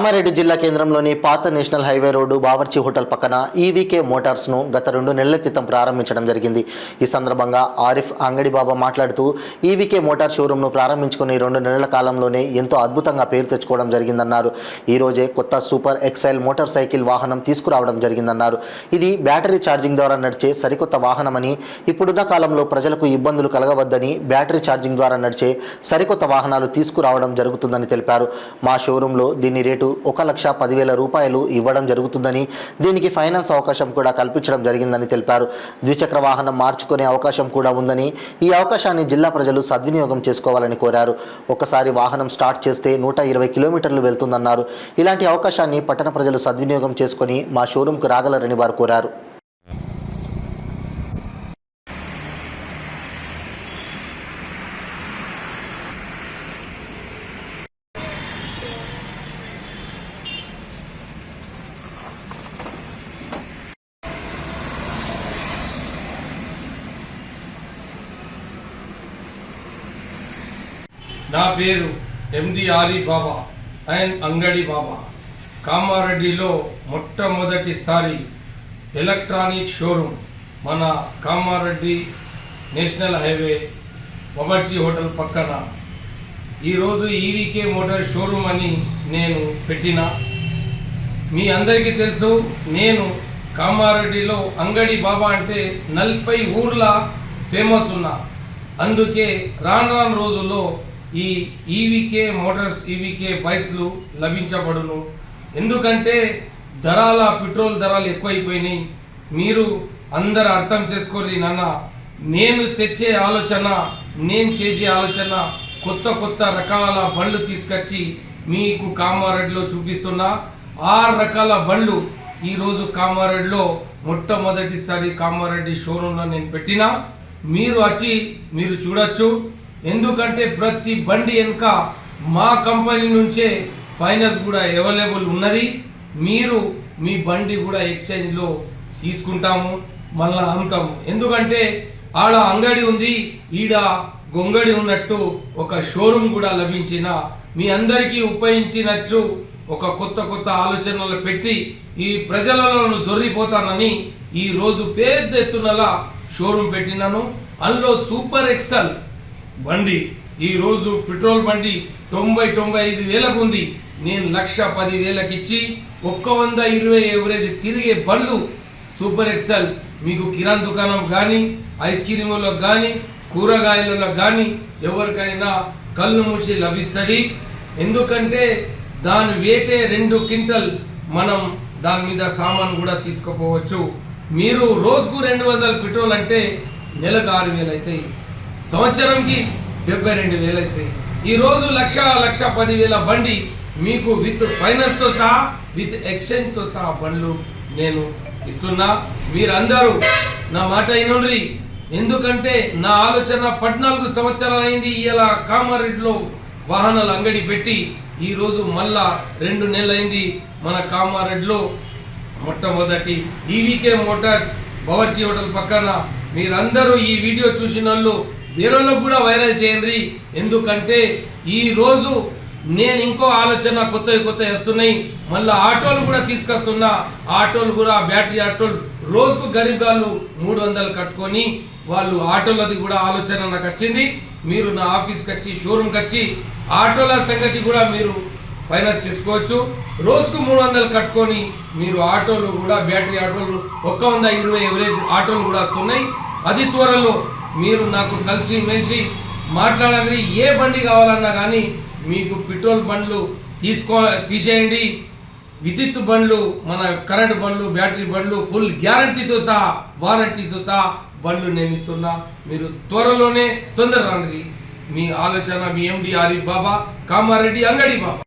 కామారెడ్డి జిల్లా కేంద్రంలోని పాత national highway road Bawarchi hotel పక్కన ఈవీకే మోటార్స్ను గత 2 నెలల క్రితం ప్రారంభించడం జరిగింది. ఈ సందర్భంగా ఆరిఫ్ అంగడి బాబా మాట్లాడుతూ ఈవీకే మోటార్ షోరూంను ప్రారంభించుకుని 2 నెలల కాలంలోనే ఎంతో అద్భుతంగా పేరు తెచ్చుకోవడం జరిగిందన్నారు. ఈ రోజే కొత్త సూపర్ ఎక్సైల్ మోటార్ సైకిల్ వాహనం తీసుకురావడం జరిగిందన్నారు. ఇది బ్యాటరీ ఛార్జింగ్ ద్వారా నడిచే సరికొత్త వాహనమని, ఇప్పుడున్న కాలంలో ప్రజలకు ఇబ్బందులు కలగవద్దని బ్యాటరీ ఛార్జింగ్ ద్వారా నడిచే సరికొత్త వాహనాలు తీసుకురావడం జరుగుతుందని తెలిపారు. మా షోరూంలో దీని రేటు 1,10,000 రూపాయలు ఇవ్వడం జరుగుతుందని, దీనికి ఫైనాన్స్ అవకాశం కూడా కల్పించడం జరిగిందని తెలిపారు. ద్విచక్ర వాహనం మార్చుకునే అవకాశం కూడా ఉందని, ఈ అవకాశాన్ని జిల్లా ప్రజలు సద్వినియోగం చేసుకోవాలని కోరారు. ఒకసారి వాహనం స్టార్ట్ చేస్తే 120 కిలోమీటర్లు వెళ్తుందన్నారు. ఇలాంటి అవకాశాన్ని పట్టణ ప్రజలు సద్వినియోగం చేసుకొని మా షోరూంకు రాగలరని వారు కోరారు. నా పేరు ఎండి ఆరిఫ్ బాబా అండ్ అంగడి బాబా. కామారెడ్డిలో మొట్టమొదటిసారి ఎలక్ట్రానిక్ షోరూమ్ మన Kamareddy national highway Bawarchi hotel పక్కన ఈరోజు ఈవీకే మోటార్ షోరూమ్ అని నేను పెట్టిన. మీ అందరికీ తెలుసు, నేను కామారెడ్డిలో అంగడి బాబా అంటే 40 ఊర్ల ఫేమస్ ఉన్నా. అందుకే రాను రోజుల్లో ఈ ఈవీకే మోటార్స్, ఈవీకే బైక్స్లు లభించబడును. ఎందుకంటే పెట్రోల్ ధరలు ఎక్కువైపోయినాయి. మీరు అందరు అర్థం చేసుకోండి నాన్న. నేను తెచ్చే ఆలోచన, నేను చేసే ఆలోచన కొత్త రకాల బండ్లు తీసుకొచ్చి మీకు కామారెడ్డిలో చూపిస్తున్నా. 6 రకాల బండ్లు ఈరోజు కామారెడ్డిలో మొట్టమొదటిసారి కామారెడ్డి షోరూంలో నేను పెట్టినా. మీరు వచ్చి మీరు చూడొచ్చు. ఎందుకంటే ప్రతి బండి వెనుక మా కంపెనీ నుంచే ఫైనాన్స్ కూడా అవైలబుల్ ఉన్నది. మీరు మీ బండి కూడా ఎక్స్చేంజ్లో తీసుకుంటాము, మళ్ళా అమ్ముతాము. ఎందుకంటే ఆడ అంగడి ఉంది, ఈడ గొంగడి ఉన్నట్టు ఒక షోరూమ్ కూడా లభించిన మీ అందరికీ ఉపయోగించినట్టు ఒక కొత్త ఆలోచనలు పెట్టి ఈ ప్రజలలో జొర్రిపోతానని ఈరోజు పెద్ద ఎత్తునలా షోరూమ్ పెట్టినాను. అందులో సూపర్ ఎక్సెల్ బండి ఈరోజు పెట్రోల్ బండి 90-95 వేలకు ఉంది. నేను 1,10,000కి ఇచ్చి 120 ఎవరేజ్ తిరిగే బండ్లు సూపర్ ఎక్సెల్ మీకు కిరాణా దుకాణం కానీ, ఐస్ క్రీములకు కానీ, కూరగాయలలో కానీ ఎవరికైనా కళ్ళు మూసి లభిస్తుంది. ఎందుకంటే దాని వేటే 2 క్వింటల్ మనం దాని మీద సామాన్ కూడా తీసుకుపోవచ్చు. మీరు రోజుకు 200 పెట్రోల్ అంటే నెలకు 6,000 అవుతాయి, సంవత్సరంకి 72,000 అవుతాయి. ఈరోజు 1,10,000 బండి మీకు విత్ ఫైనాన్స్తో సహా, విత్ ఎక్స్చేంజ్తో సహా బండ్లు నేను ఇస్తున్నా. మీరందరూ నా మాట అయినండ్రి. ఎందుకంటే నా ఆలోచన 14 సంవత్సరాలు అయింది. ఇలా కామారెడ్డిలో వాహనాల అంగడి పెట్టి ఈరోజు మళ్ళా 2 నెలలు అయింది. మన కామారెడ్డిలో మొట్టమొదటి ఈవీకే మోటార్స్ బావర్చి హోటల్ పక్కన. మీరందరూ ఈ వీడియో చూసిన వాళ్ళు వేరేలో కూడా వైరల్ చేయండి. ఎందుకంటే ఈరోజు నేను ఇంకో ఆలోచన కొత్త వస్తున్నాయి. మళ్ళీ ఆటోలు కూడా తీసుకొస్తున్నా. ఆటోలు కూడా బ్యాటరీ ఆటోలు రోజుకు గరీబ్ గాళ్ళు 300 కట్టుకొని వాళ్ళు ఆటోలది కూడా ఆలోచన నాకు వచ్చింది. మీరు నా ఆఫీస్కి వచ్చి, షోరూమ్కి వచ్చి ఆటోల సంగతి కూడా మీరు ఫైనాన్స్ చేసుకోవచ్చు. రోజుకు 300 కట్టుకొని మీరు ఆటోలు కూడా బ్యాటరీ ఆటోలు 120 ఎవరేజ్ ఆటోలు కూడా వస్తున్నాయి. అది త్వరలో మీరు నాకు కలిసి మెలిసి మాట్లాడాలి. ఏ బండి కావాలన్నా కానీ మీకు పెట్రోల్ బండ్లు తీసేయండి. విద్యుత్ బండ్లు, మన కరెంట్ బండ్లు, బ్యాటరీ బండ్లు ఫుల్ గ్యారంటీతో సహా, వారంటీతో సహా బండ్లు నేను ఇస్తున్నా. మీరు త్వరలోనే తొందర రండి. మీ ఆలోచన మీ ఎండి ఆరిఫ్ బాబా, కామారెడ్డి అంగడి బాబా.